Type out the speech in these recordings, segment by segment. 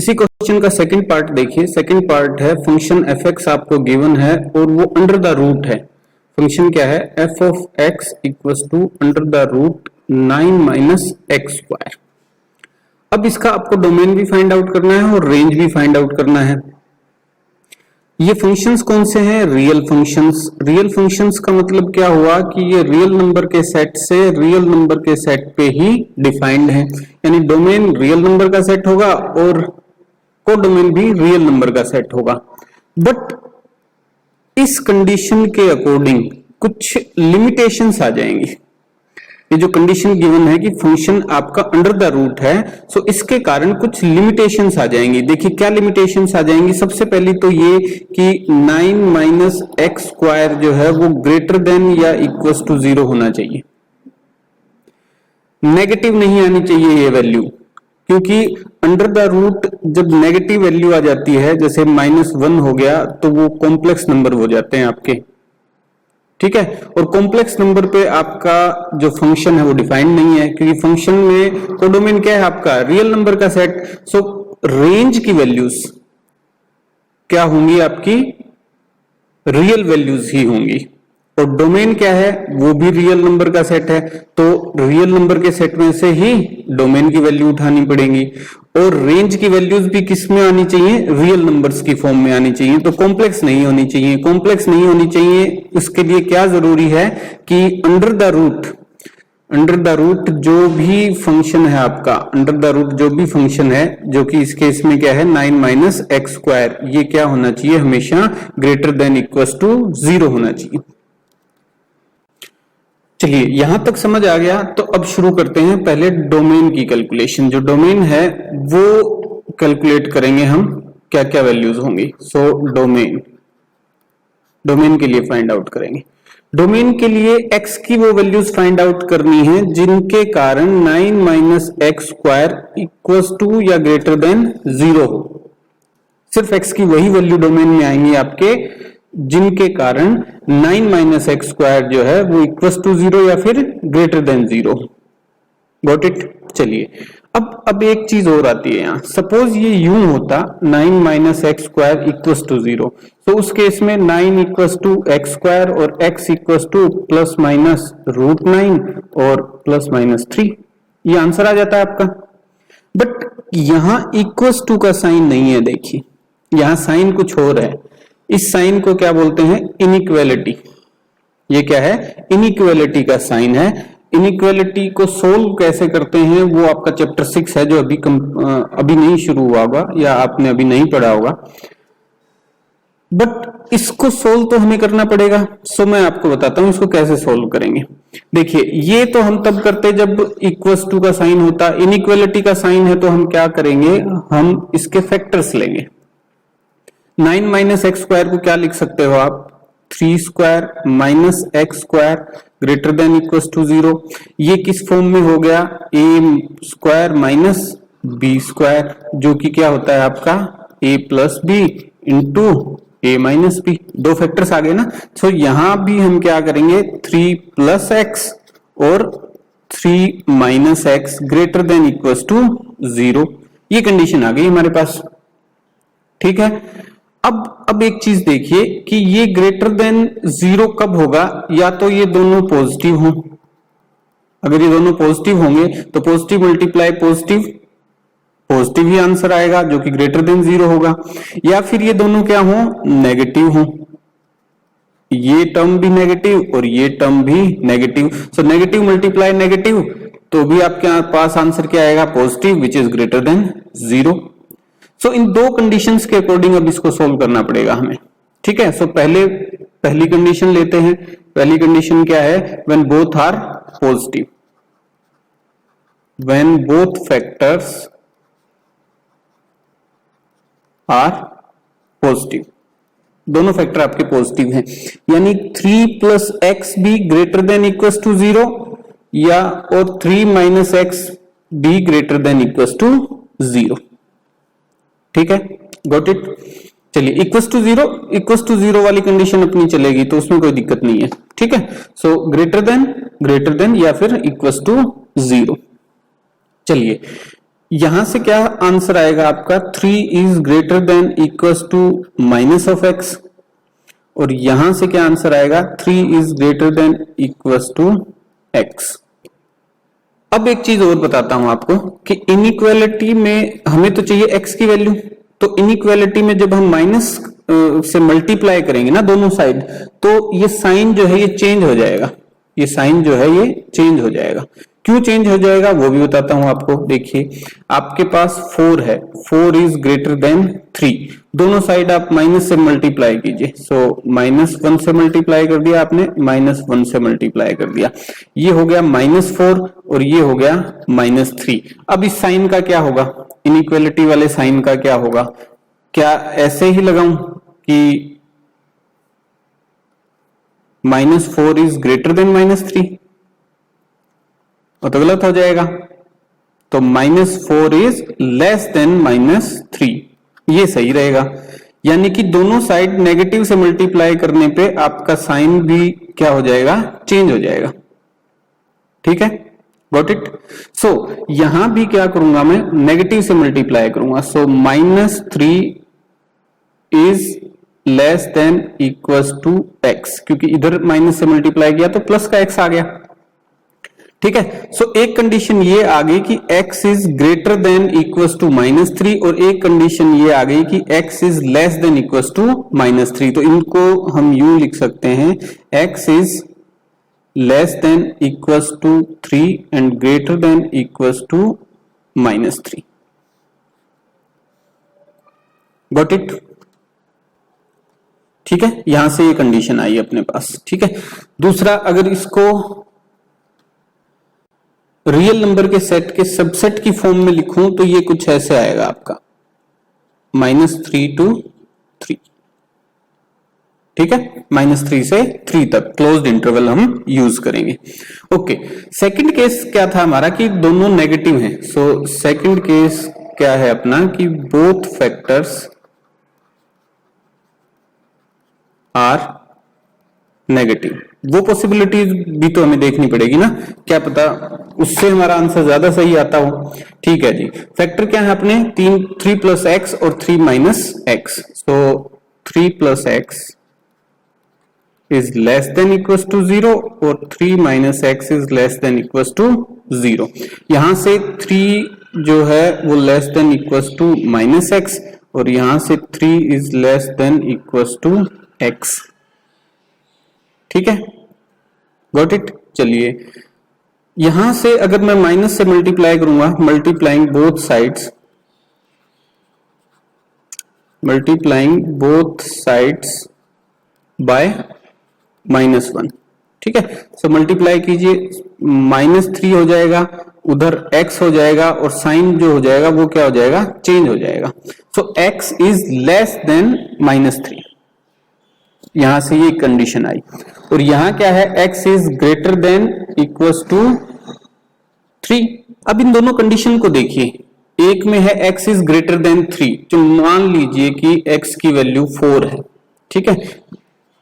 इसी क्वेश्चन का second part देखिए। सेकंड पार्ट है फंक्शन एफ एक्स आपको गिवन है और वो अंडर द रूट है। फंक्शन क्या है? F of X equals to under the root 9 minus x square. अब इसका आपको डोमेन भी फाइंड आउट करना है और रेंज भी फाइंड आउट करना है। ये फंक्शंस कौन से हैं? Real functions. रियल फंक्शंस का मतलब क्या हुआ कि ये रियल नंबर के सेट से रियल नंबर के सेट पे ही डिफाइंड है, यानी डोमेन रियल नंबर का सेट होगा और कोडोमेन भी रियल नंबर का सेट होगा। बट इस कंडीशन के अकॉर्डिंग कुछ लिमिटेशंस आ जाएंगी। ये जो कंडीशन गिवन है कि फंक्शन आपका अंडर द रूट है, सो इसके कारण कुछ लिमिटेशंस आ जाएंगी। देखिए क्या लिमिटेशंस आ जाएंगी। सबसे पहली तो ये कि 9 माइनस एक्स स्क्वायर जो है वो ग्रेटर देन या इक्वल टू 0 होना चाहिए। नेगेटिव नहीं आनी चाहिए ये वैल्यू, क्योंकि अंडर द रूट जब नेगेटिव वैल्यू आ जाती है, जैसे -1 हो गया, तो वो कॉम्प्लेक्स नंबर हो जाते हैं आपके, ठीक है। और कॉम्प्लेक्स नंबर पे आपका जो फंक्शन है वो डिफाइंड नहीं है, क्योंकि फंक्शन में कोडोमेन क्या है आपका? रियल नंबर का सेट। सो रेंज की वैल्यूज क्या होंगी? आपकी रियल वैल्यूज ही होंगी। और डोमेन क्या है? वो भी रियल नंबर का सेट है, तो रियल नंबर के सेट में से ही डोमेन की वैल्यू उठानी पड़ेगी। और रेंज की वैल्यूज भी किस में आनी चाहिए? रियल नंबर्स की फॉर्म में आनी चाहिए, तो कॉम्प्लेक्स नहीं होनी चाहिए। कॉम्प्लेक्स नहीं होनी चाहिए, उसके लिए क्या जरूरी है कि अंडर द रूट जो भी फंक्शन है आपका, अंडर द रूट जो भी फंक्शन है, जो कि इस केस में क्या है 9 माइनस एक्स स्क्वायर, ये क्या होना चाहिए? हमेशा ग्रेटर देन इक्वल टू 0 होना चाहिए। चलिए यहां तक समझ आ गया, तो अब शुरू करते हैं पहले डोमेन की कैलकुलेशन। जो डोमेन है वो कैलकुलेट करेंगे हम, क्या क्या वैल्यूज होंगी। सो डोमेन के लिए फाइंड आउट करेंगे। डोमेन के लिए x की वो वैल्यूज फाइंड आउट करनी है जिनके कारण 9 minus x square equal to या ग्रेटर देन 0 हो। सिर्फ x की वही वैल्यू डोमेन में आएंगी आपके जिनके कारण 9 माइनस एक्स स्क्वायर जो है वो इक्वल टू 0 या फिर ग्रेटर देन 0। Got it. चलिए अब एक चीज और आती है यहाँ। सपोज ये यूं होता 9 minus x square equal to 0, तो उस केस में 9 इक्वल टू एक्स स्क्वायर और x equal to plus minus root 9 और प्लस माइनस 3, ये आंसर आ जाता है आपका। बट यहां इक्वल टू का साइन नहीं है, देखिए यहां साइन कुछ और है। इस साइन को क्या बोलते हैं? इनइक्वालिटी। ये क्या है? इनइक्वालिटी का साइन है। इनइक्वालिटी को सोल्व कैसे करते हैं वो आपका चैप्टर 6 है, जो अभी नहीं शुरू हुआ होगा या आपने अभी नहीं पढ़ा होगा। बट इसको सोल्व तो हमें करना पड़ेगा। सो मैं आपको बताता हूं इसको कैसे सोल्व करेंगे। देखिए ये तो हम तब करते जब इक्वल टू का साइन होता। इनइक्वालिटी का साइन है तो हम क्या करेंगे? हम इसके फैक्टर्स लेंगे। 9 माइनस एक्स स्क्वायर को क्या लिख सकते हो आप? 3 square minus x square greater than equal to 0। ये किस फॉर्म में हो गया? A square minus B square, जो कि क्या होता है आपका A plus B into A minus B. दो फैक्टर्स आ गए ना। तो यहां भी हम क्या करेंगे? 3 प्लस एक्स और 3 minus X greater than equal to 0। ये कंडीशन आ गई हमारे पास, ठीक है। अब एक चीज देखिए कि ये ग्रेटर देन 0 कब होगा? या तो ये दोनों पॉजिटिव हों। अगर ये दोनों पॉजिटिव होंगे तो पॉजिटिव मल्टीप्लाई पॉजिटिव, पॉजिटिव ही आंसर आएगा जो कि ग्रेटर देन 0 होगा। या फिर ये दोनों क्या हों? नेगेटिव हों। ये टर्म भी नेगेटिव और ये टर्म भी negative. So negative multiply negative, तो भी आपके पास आंसर क्या आएगा? Positive which is greater than 0। सो इन दो कंडीशंस के अकॉर्डिंग अब इसको सोल्व करना पड़ेगा हमें, ठीक है। सो पहली कंडीशन लेते हैं। पहली कंडीशन क्या है? When both are positive, when both factors are positive, दोनों फैक्टर आपके पॉजिटिव हैं, यानी 3 प्लस एक्स भी ग्रेटर देन इक्वल टू 0 या और 3 माइनस एक्स भी ग्रेटर देन इक्वल टू 0, ठीक है। Got it. चलिए इक्वल टू जीरो वाली कंडीशन अपनी चलेगी, तो उसमें कोई दिक्कत नहीं है, ठीक है। सो ग्रेटर देन या फिर इक्वल टू 0। चलिए यहां से क्या आंसर आएगा आपका, 3 is greater than equals to minus of X, और यहां से क्या आंसर आएगा, 3 is greater than equals to X. अब एक चीज और बताता हूं आपको कि इनइक्वालिटी में हमें तो चाहिए x की वैल्यू, तो इनइक्वालिटी में जब हम माइनस से मल्टीप्लाई करेंगे ना दोनों साइड, तो ये साइन जो है ये चेंज हो जाएगा, ये साइन जो है ये चेंज हो जाएगा। क्यों चेंज हो जाएगा वो भी बताता हूं आपको। देखिए आपके पास 4 है, 4 इज ग्रेटर देन 3, दोनों साइड आप माइनस से मल्टीप्लाई कीजिए, सो -1 से मल्टीप्लाई कर दिया आपने, -1 से मल्टीप्लाई कर दिया, ये हो गया -4 और ये हो गया -3। अब इस साइन का क्या होगा, इनइक्वालिटी वाले साइन का क्या होगा, क्या ऐसे ही लगाऊं कि -4 इज ग्रेटर देन -3, तो गलत हो जाएगा। तो -4 इज लेस देन -3, ये सही रहेगा। यानी कि दोनों साइड नेगेटिव से मल्टीप्लाई करने पे आपका साइन भी क्या हो जाएगा, चेंज हो जाएगा। ठीक है, गॉट इट। सो यहां भी क्या करूंगा मैं, नेगेटिव से मल्टीप्लाई करूंगा, so -3 is less than equals to x, क्योंकि इधर माइनस से मल्टीप्लाई किया तो प्लस का x आ गया। ठीक है, सो एक कंडीशन ये आ गई कि x is greater than equals to -3, और एक कंडीशन ये आ गई कि x is less than equals to -3। तो इनको हम यूं लिख सकते हैं, x is less than equals to 3 and greater than equals to -3। Got it. ठीक है, यहां से ये कंडीशन आई अपने पास। ठीक है, दूसरा अगर इसको रियल नंबर के सेट के सबसेट की फॉर्म में लिखूं तो ये कुछ ऐसे आएगा आपका, -3 to 3। ठीक है, -3 से 3 तक क्लोज्ड इंटरवल हम यूज करेंगे। ओके, सेकंड केस क्या था हमारा कि दोनों नेगेटिव हैं। सो सेकंड केस क्या है अपना कि बोथ फैक्टर्स आर नेगेटिव। वो पॉसिबिलिटी भी तो हमें देखनी पड़ेगी ना, क्या पता उससे हमारा आंसर ज्यादा सही आता हो। ठीक है जी, फैक्टर क्या है अपने, 3 प्लस एक्स और 3 - एक्स। So 3 plus X is less than equals to 0 और 3 - X is less than equals to 0। यहां से 3 जो है वो less than equals to -x, और यहां से 3 is less than equals to x। ठीक है, गॉट इट। चलिए यहां से अगर मैं माइनस से मल्टीप्लाई करूंगा, multiplying both sides, multiplying both sides by -1। ठीक है, सो मल्टीप्लाई कीजिए, -3 हो जाएगा, उधर x हो जाएगा, और साइन जो हो जाएगा वो क्या हो जाएगा, चेंज हो जाएगा। सो x इज लेस देन -3, यहां से ये कंडीशन आई। और यहां क्या है, x is greater than equals to 3। अब इन दोनों कंडीशन को देखिए, एक में है x इज ग्रेटर देन 3, तो मान लीजिए कि x की वैल्यू 4 है। ठीक है,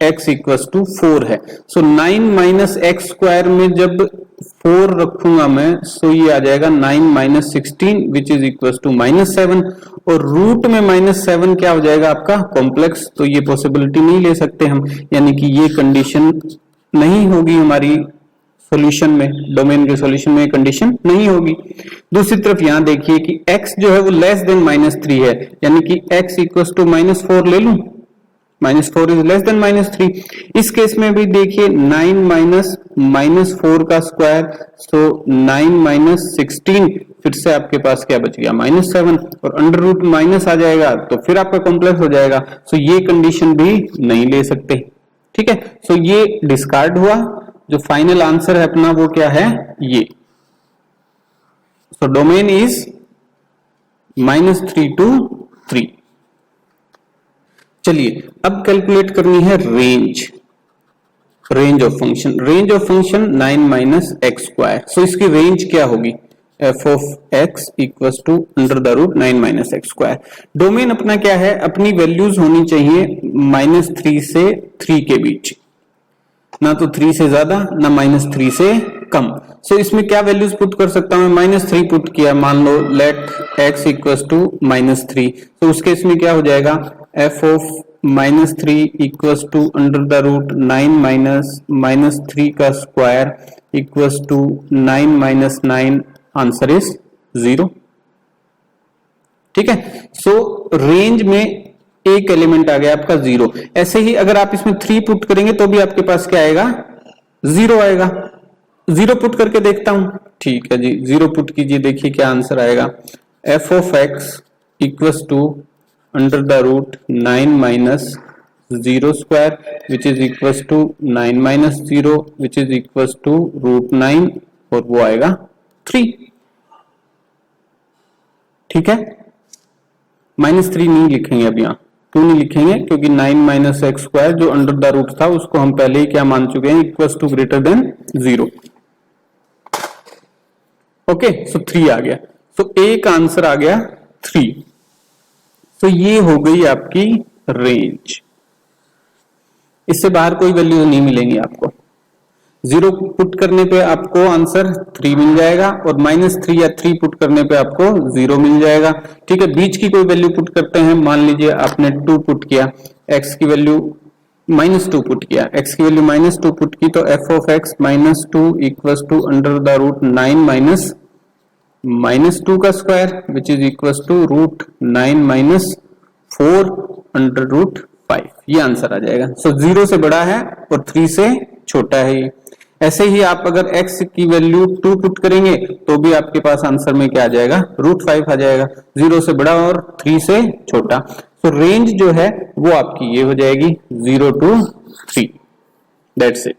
x इक्वल्स टू 4 है। सो 9 - x स्क्वायर में जब 4 रखूंगा मैं, सो ये आ जाएगा 9 - 16 विच इज इक्वल्स टू -7, और रूट में -7 क्या हो जाएगा आपका, कॉम्प्लेक्स। तो ये पॉसिबिलिटी नहीं ले सकते हम, यानी कि ये कंडीशन नहीं होगी हमारी सॉल्यूशन में, डोमेन के सॉल्यूशन में कंडीशन नहीं होगी। दूसरी तरफ यहां देखिए कि x जो है वो लेस देन -3 है, यानी कि x इक्वल्स टू -4 ले लूं, -4 इज लेस देन -3। इस केस में भी देखिए 9 - -4 का स्क्वायर, सो 9 - 16, फिर से आपके पास क्या बच गया, -7, और अंडर रूट माइनस आ जाएगा तो फिर आपका कॉम्प्लेक्स हो जाएगा। सो ये कंडीशन भी नहीं ले सकते। ठीक है, सो ये डिस्कार्ड हुआ। जो फाइनल आंसर है अपना वो क्या है, ये। So domain is -3 to 3। चलिए अब कैलकुलेट करनी है range, range of function. Range of function 9 - x square. So इसकी रेंज क्या होगी, f of x equals to √9 - x square. Domain अपना क्या है, अपनी वैल्यूज होनी चाहिए -3 से 3 के बीच, ना तो 3 से ज्यादा ना -3 से कम। सो इसमें क्या वैल्यूज पुट कर सकता हूं? -3 पुट किया, मान लो लेट x इक्वल्स टू -3, तो उस केस में क्या हो जाएगा? f of -3 equals to under the root 9 minus -3 का square equals to 9 - 9, answer is 0। ठीक है, सो रेंज में एक एलिमेंट आ गया आपका 0। ऐसे ही अगर आप इसमें 3 पुट करेंगे तो भी आपके पास क्या आएगा? 0 आएगा। 0 पुट करके देखता हूं, ठीक है जी, 0 पुट कीजिए, देखिए क्या आंसर आएगा। f of x equals to under the root 9 minus 0 square which is equals to 9 minus 0 which is equals to root 9, और वो आएगा 3। ठीक है, -3 नहीं लिखेंगे अब यहाँ, 2 नहीं लिखेंगे, क्योंकि 9 माइनस एक्स स्क्वायर जो अंडर द रूट था उसको हम पहले ही क्या मान चुके हैं? Equals to greater than 0। Okay, so 3 आ गया, सो एक आंसर आ गया 3। तो ये हो गई आपकी रेंज, इससे बाहर कोई वैल्यू नहीं मिलेंगी आपको। 0 पुट करने पे आपको आंसर 3 मिल जाएगा, और -3 या 3 पुट करने पे आपको 0 मिल जाएगा। ठीक है, बीच की कोई वैल्यू पुट करते हैं, मान लीजिए आपने 2 पुट किया, x की वैल्यू -2 पुट किया, x की वैल्यू -2 पुट की, तो f of x -2 equals to under the root 9 minus 2 का square which is equals to root 9 - 4 अंडर रूट 5, ये आंसर आ जाएगा। सो 0 से बड़ा है और 3 से छोटा है ये। ऐसे ही आप अगर x की वैल्यू 2 पुट करेंगे तो भी आपके पास आंसर में क्या आ जाएगा? रूट 5 आ जाएगा, 0 से बड़ा और 3 से छोटा। तो रेंज जो है वो आपकी ये हो जाएगी 0 to 3, दैट्स इट।